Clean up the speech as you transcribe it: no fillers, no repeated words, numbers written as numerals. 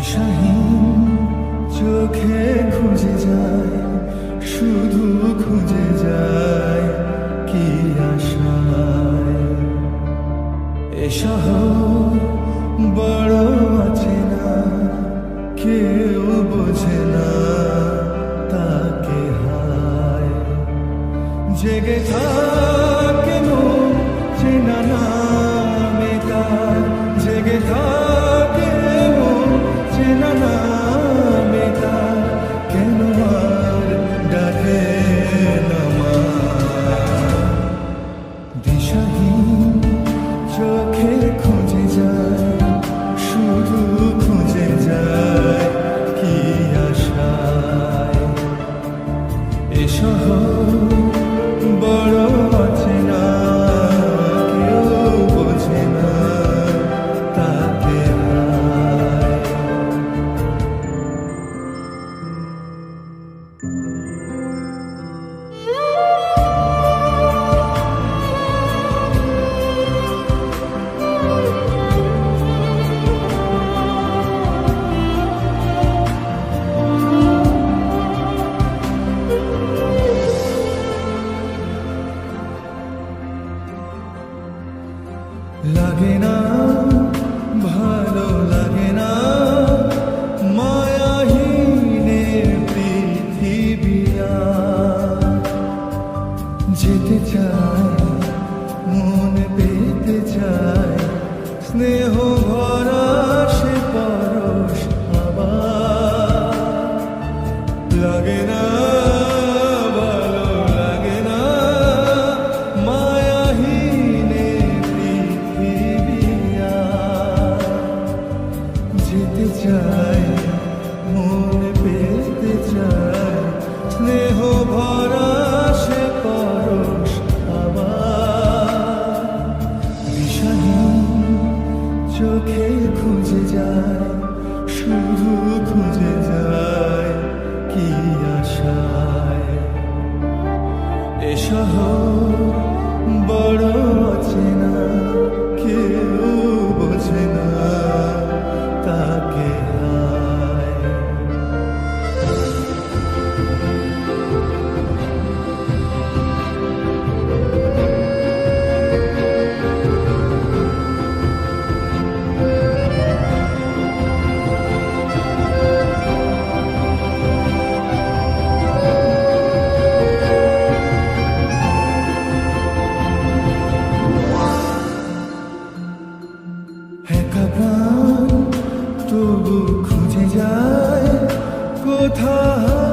দিশাহীন চোখে খুঁজে যায়, শুধু খুঁজে যায় কি আশায়। এ শহর বড় অচেনা, কেউ বোঝে না তাকে হায়। জেগে থাকে মন চেনা নামে তার, জেগে থাকে মন চেনা নামে তার, কেন আর ডাকে না মা। দিশাহীন চোখে খুঁজে যায়, শুধু খুঁজে যায় কি আশায়। এ শহর বড় অচেনা, কেউ বোঝে না তাকে হায়। লাগে না ভালো লাগে না মায়াহীনের পৃথিবী আর। যেতে চায় মন পেতে চায়, স্নেহ ভরা সে পরশ আবার। লাগে না ভালো লাগে না মায়াহীনের পৃথিবী আর। যেতে চায় মন পেতে চায়, স্নেহ ভরা সে পরশ আবার। দিশাহীন চোখে খুঁজে যায়, শুধু খুঁজে যায় কি আশায়। এ শহর বড় অচেনা, কেউ বোঝে না তাকে হায়। একা প্রাণ তবু খুঁজে যায় কোথায়